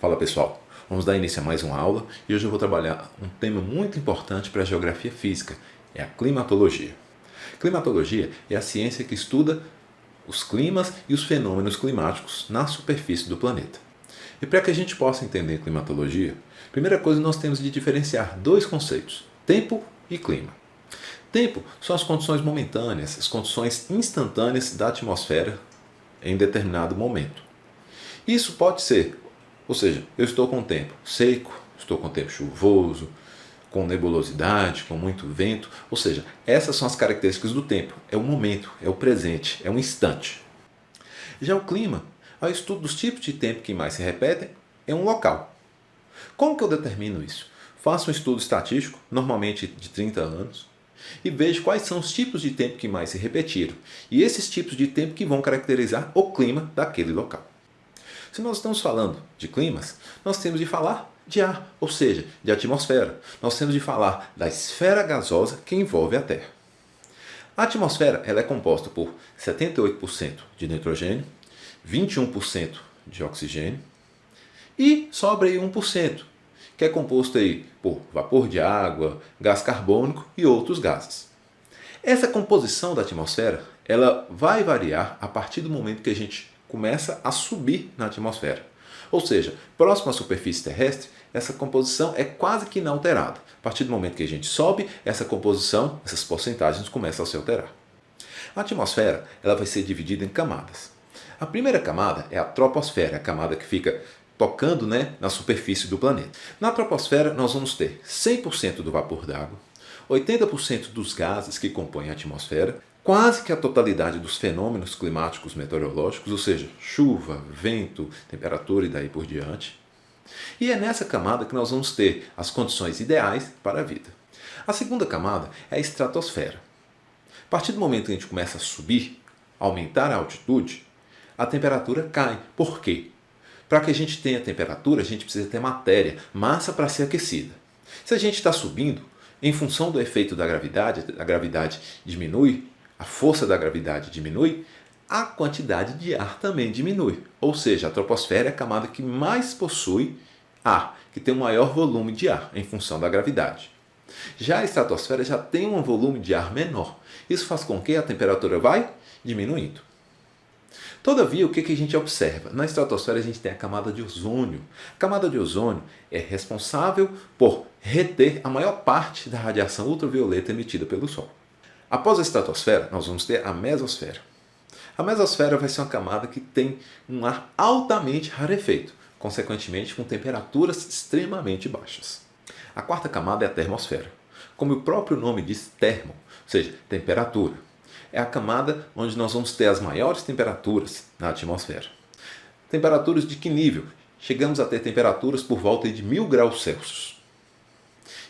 Fala pessoal, vamos dar início a mais uma aula e hoje eu vou trabalhar um tema muito importante para a geografia física, é a climatologia. Climatologia é a ciência que estuda os climas e os fenômenos climáticos na superfície do planeta. E para que a gente possa entender climatologia, a primeira coisa nós temos de diferenciar dois conceitos, tempo e clima. Tempo são as condições momentâneas, as condições instantâneas da atmosfera em determinado momento. Isso pode ser, ou seja, eu estou com o tempo seco, estou com o tempo chuvoso, com nebulosidade, com muito vento, ou seja, essas são as características do tempo, é o momento, é o presente, é um instante. Já o clima é o estudo dos tipos de tempo que mais se repetem em um local. Como que eu determino isso? Faço um estudo estatístico, normalmente de 30 anos, e vejo quais são os tipos de tempo que mais se repetiram, e esses tipos de tempo que vão caracterizar o clima daquele local. Se nós estamos falando de climas, nós temos de falar de ar, ou seja, de atmosfera. Nós temos de falar da esfera gasosa que envolve a Terra. A atmosfera ela é composta por 78% de nitrogênio, 21% de oxigênio e sobra aí 1%, que é composto aí por vapor de água, gás carbônico e outros gases. Essa composição da atmosfera ela vai variar a partir do momento que a gente começa a subir na atmosfera. Ou seja, próximo à superfície terrestre, essa composição é quase que inalterada. A partir do momento que a gente sobe, essa composição, essas porcentagens começam a se alterar. A atmosfera ela vai ser dividida em camadas. A primeira camada é a troposfera, a camada que fica tocando na superfície do planeta. Na troposfera, nós vamos ter 100% do vapor d'água, 80% dos gases que compõem a atmosfera, quase que a totalidade dos fenômenos climáticos meteorológicos, ou seja, chuva, vento, temperatura e daí por diante. E é nessa camada que nós vamos ter as condições ideais para a vida. A segunda camada é a estratosfera. A partir do momento que a gente começa a subir, aumentar a altitude, a temperatura cai. Por quê? Para que a gente tenha temperatura, a gente precisa ter matéria, massa para ser aquecida. Se a gente está subindo, em função do efeito da gravidade diminui, a força da gravidade diminui, a quantidade de ar também diminui. Ou seja, a troposfera é a camada que mais possui ar, que tem um maior volume de ar em função da gravidade. Já a estratosfera já tem um volume de ar menor. Isso faz com que a temperatura vai diminuindo. Todavia, o que a gente observa? Na estratosfera a gente tem a camada de ozônio. A camada de ozônio é responsável por reter a maior parte da radiação ultravioleta emitida pelo Sol. Após a estratosfera, nós vamos ter a mesosfera. A mesosfera vai ser uma camada que tem um ar altamente rarefeito, consequentemente com temperaturas extremamente baixas. A quarta camada é a termosfera. Como o próprio nome diz, termo, ou seja, temperatura. É a camada onde nós vamos ter as maiores temperaturas na atmosfera. Temperaturas de que nível? Chegamos a ter temperaturas por volta de 1000 graus Celsius.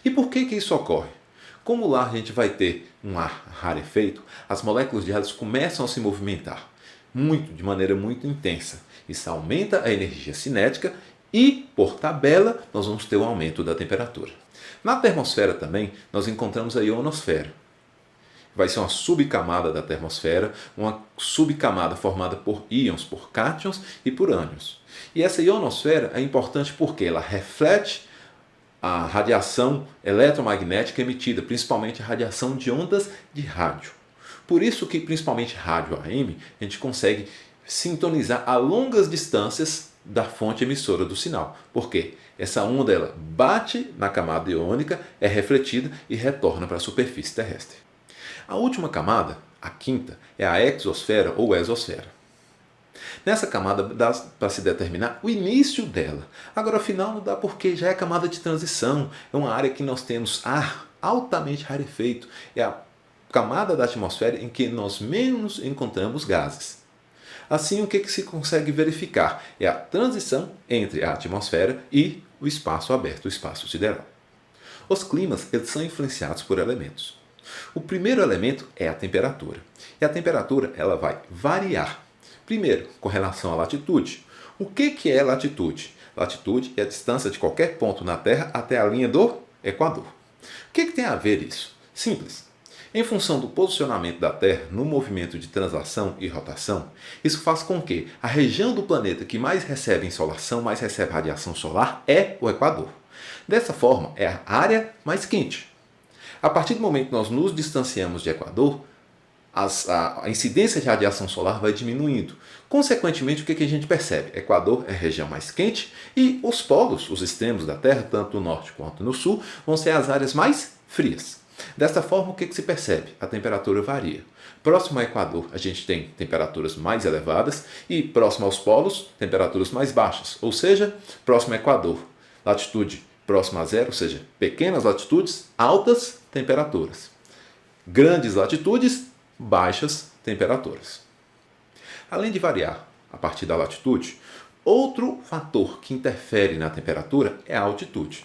E por que isso ocorre? Como lá a gente vai ter um ar rarefeito, as moléculas de ar começam a se movimentar de maneira muito intensa. Isso aumenta a energia cinética e, por tabela, nós vamos ter um aumento da temperatura. Na termosfera também, nós encontramos a ionosfera. Vai ser uma subcamada da termosfera, uma subcamada formada por íons, por cátions e por ânions. E essa ionosfera é importante porque ela reflete a radiação eletromagnética emitida, principalmente a radiação de ondas de rádio. Por isso que, principalmente rádio AM, a gente consegue sintonizar a longas distâncias da fonte emissora do sinal. Por quê? Essa onda ela bate na camada iônica, é refletida e retorna para a superfície terrestre. A última camada, a quinta, é a exosfera ou exosfera. Nessa camada dá para se determinar o início dela. Agora, ao final, não dá porque já é a camada de transição. É uma área que nós temos ar altamente rarefeito. É a camada da atmosfera em que nós menos encontramos gases. Assim, o que se consegue verificar? É a transição entre a atmosfera e o espaço aberto, o espaço sideral. Os climas eles são influenciados por elementos. O primeiro elemento é a temperatura. E a temperatura ela vai variar. Primeiro, com relação à latitude. O que é latitude? Latitude é a distância de qualquer ponto na Terra até a linha do Equador. O que tem a ver isso? Simples. Em função do posicionamento da Terra no movimento de translação e rotação, isso faz com que a região do planeta que mais recebe insolação, mais recebe radiação solar, é o Equador. Dessa forma, é a área mais quente. A partir do momento que nós nos distanciamos de Equador, a incidência de radiação solar vai diminuindo. Consequentemente, o que a gente percebe? Equador é a região mais quente e os polos, os extremos da Terra, tanto no norte quanto no sul, vão ser as áreas mais frias. Desta forma, o que se percebe? A temperatura varia. Próximo ao Equador, a gente tem temperaturas mais elevadas e próximo aos polos, temperaturas mais baixas. Ou seja, próximo ao Equador, latitude próxima a zero, ou seja, pequenas latitudes, altas temperaturas. Grandes latitudes, baixas temperaturas. Além de variar a partir da latitude, outro fator que interfere na temperatura é a altitude.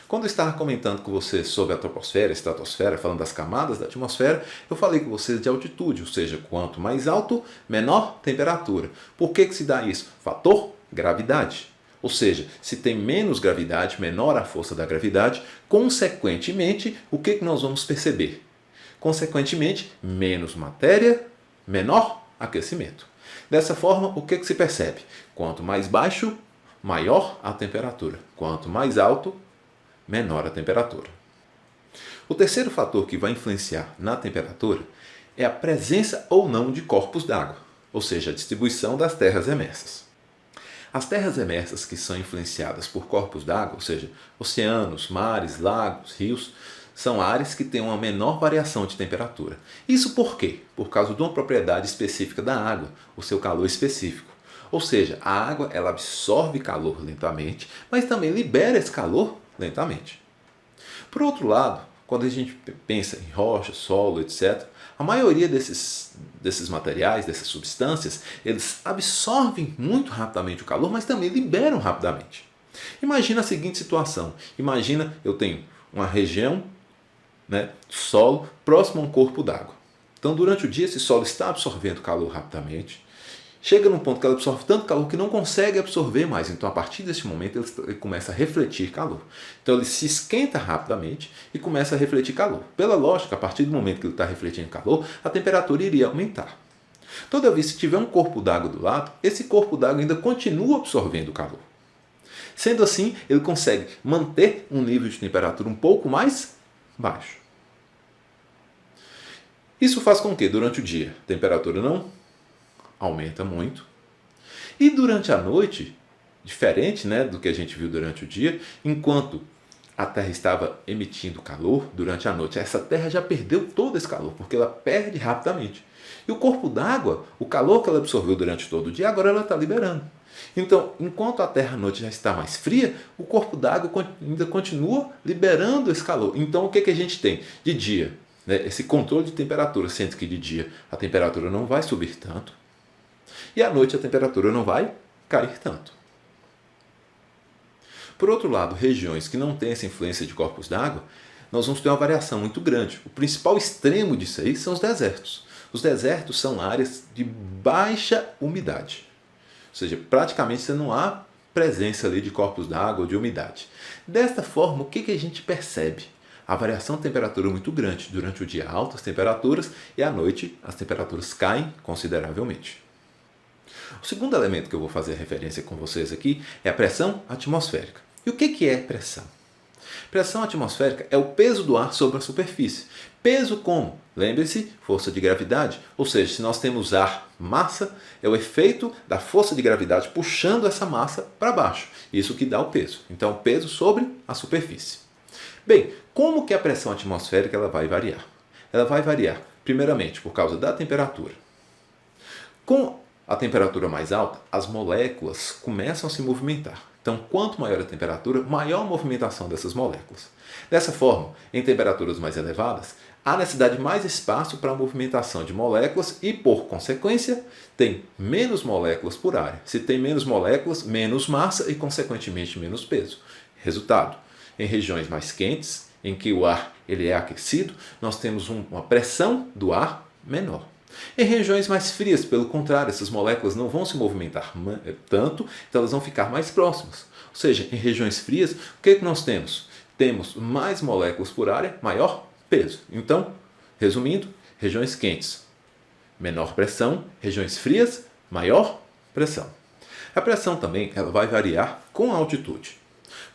Quando eu estava comentando com vocês sobre a troposfera, a estratosfera, falando das camadas da atmosfera, eu falei com vocês de altitude, ou seja, quanto mais alto, menor temperatura. Por que se dá isso? Fator gravidade. Ou seja, se tem menos gravidade, menor a força da gravidade, consequentemente, o que nós vamos perceber? Consequentemente, menos matéria, menor aquecimento. Dessa forma, o que se percebe? Quanto mais baixo, maior a temperatura. Quanto mais alto, menor a temperatura. O terceiro fator que vai influenciar na temperatura é a presença ou não de corpos d'água, ou seja, a distribuição das terras emersas. As terras emersas que são influenciadas por corpos d'água, ou seja, oceanos, mares, lagos, rios, são áreas que têm uma menor variação de temperatura. Isso por quê? Por causa de uma propriedade específica da água, o seu calor específico. Ou seja, a água ela absorve calor lentamente, mas também libera esse calor lentamente. Por outro lado, quando a gente pensa em rocha, solo, etc., a maioria desses materiais, dessas substâncias, eles absorvem muito rapidamente o calor, mas também liberam rapidamente. Imagina a seguinte situação. Imagina eu tenho uma região, solo, próximo a um corpo d'água. Então, durante o dia, esse solo está absorvendo calor rapidamente. Chega num ponto que ela absorve tanto calor que não consegue absorver mais. Então, a partir desse momento, ele começa a refletir calor. Então, ele se esquenta rapidamente e começa a refletir calor. Pela lógica, a partir do momento que ele está refletindo calor, a temperatura iria aumentar. Toda vez que tiver um corpo d'água do lado, esse corpo d'água ainda continua absorvendo calor. Sendo assim, ele consegue manter um nível de temperatura um pouco mais baixo. Isso faz com que, durante o dia, a temperatura não aumenta muito. E durante a noite, diferente do que a gente viu durante o dia, enquanto a Terra estava emitindo calor durante a noite, essa Terra já perdeu todo esse calor, porque ela perde rapidamente. E o corpo d'água, o calor que ela absorveu durante todo o dia, agora ela está liberando. Então, enquanto a Terra à noite já está mais fria, o corpo d'água ainda continua liberando esse calor. Então, o que a gente tem? De dia, esse controle de temperatura, sendo que de dia a temperatura não vai subir tanto, e à noite a temperatura não vai cair tanto. Por outro lado, regiões que não têm essa influência de corpos d'água, nós vamos ter uma variação muito grande. O principal extremo disso aí são os desertos. Os desertos são áreas de baixa umidade. Ou seja, praticamente não há presença ali de corpos d'água ou de umidade. Desta forma, o que a gente percebe? A variação de temperatura é muito grande. Durante o dia, altas temperaturas e à noite as temperaturas caem consideravelmente. O segundo elemento que eu vou fazer referência com vocês aqui é a pressão atmosférica. E o que é pressão? Pressão atmosférica é o peso do ar sobre a superfície. Peso como? Lembre-se, força de gravidade. Ou seja, se nós temos ar, massa, é o efeito da força de gravidade puxando essa massa para baixo. Isso que dá o peso. Então, peso sobre a superfície. Bem, como que a pressão atmosférica ela vai variar? Ela vai variar, primeiramente, por causa da temperatura. Com a temperatura mais alta, as moléculas começam a se movimentar. Então, quanto maior a temperatura, maior a movimentação dessas moléculas. Dessa forma, em temperaturas mais elevadas, há necessidade de mais espaço para a movimentação de moléculas e, por consequência, tem menos moléculas por área. Se tem menos moléculas, menos massa e, consequentemente, menos peso. Resultado, em regiões mais quentes, em que o ar ele é aquecido, nós temos uma pressão do ar menor. Em regiões mais frias, pelo contrário, essas moléculas não vão se movimentar tanto, então elas vão ficar mais próximas. Ou seja, em regiões frias, o que nós temos? Temos mais moléculas por área, maior peso. Então, Resumindo, regiões quentes, menor pressão, regiões frias, maior pressão. A pressão também ela vai variar com a altitude.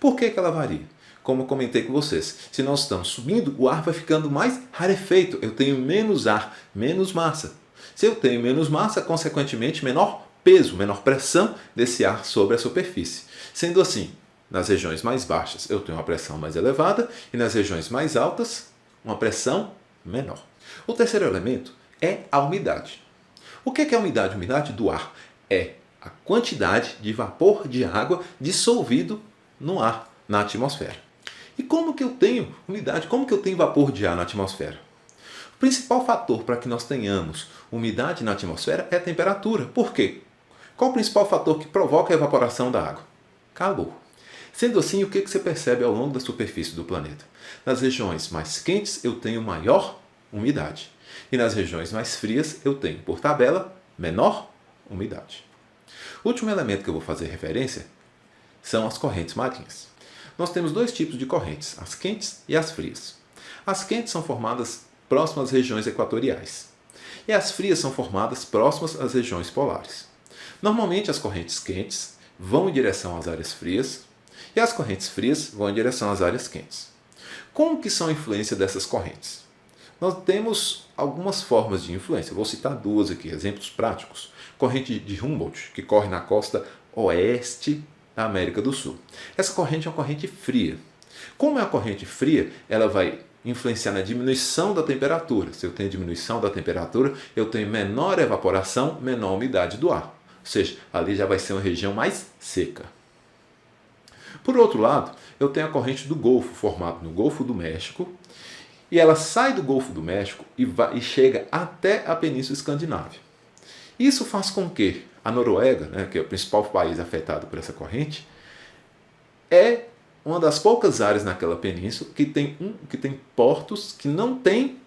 Por que ela varia? Como eu comentei com vocês, se nós estamos subindo, o ar vai ficando mais rarefeito, eu tenho menos ar, menos massa. Se eu tenho menos massa, consequentemente, menor peso, menor pressão desse ar sobre a superfície. Sendo assim, nas regiões mais baixas eu tenho uma pressão mais elevada e nas regiões mais altas, uma pressão menor. O terceiro elemento é a umidade. O que é a umidade? A umidade do ar é a quantidade de vapor de água dissolvido no ar, na atmosfera. E como que eu tenho umidade? Como que eu tenho vapor de ar na atmosfera? O principal fator para que nós tenhamos umidade na atmosfera é a temperatura. Por quê? Qual o principal fator que provoca a evaporação da água? Calor. Sendo assim, o que você percebe ao longo da superfície do planeta? Nas regiões mais quentes eu tenho maior umidade. E nas regiões mais frias eu tenho, por tabela, menor umidade. O último elemento que eu vou fazer referência são as correntes marinhas. Nós temos dois tipos de correntes, as quentes e as frias. As quentes são formadas próximas às regiões equatoriais e as frias são formadas próximas às regiões polares. Normalmente as correntes quentes vão em direção às áreas frias e as correntes frias vão em direção às áreas quentes. Como que são a influência dessas correntes? Nós temos algumas formas de influência, vou citar duas aqui, exemplos práticos. Corrente de Humboldt, que corre na costa oeste da América do Sul. Essa corrente é uma corrente fria. Como é uma corrente fria, ela vai influenciar na diminuição da temperatura. Se eu tenho diminuição da temperatura, eu tenho menor evaporação, menor umidade do ar. Ou seja, ali já vai ser uma região mais seca. Por outro lado, eu tenho a corrente do Golfo, formada no Golfo do México, e ela sai do Golfo do México e chega até a Península Escandinávia. Isso faz com que a Noruega, que é o principal país afetado por essa corrente, é uma das poucas áreas naquela península que tem portos que não têm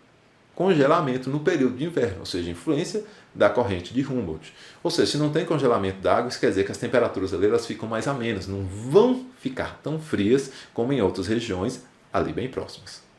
congelamento no período de inverno, ou seja, influência da corrente de Humboldt. Ou seja, se não tem congelamento da água, isso quer dizer que as temperaturas ali elas ficam mais amenas, não vão ficar tão frias como em outras regiões ali bem próximas.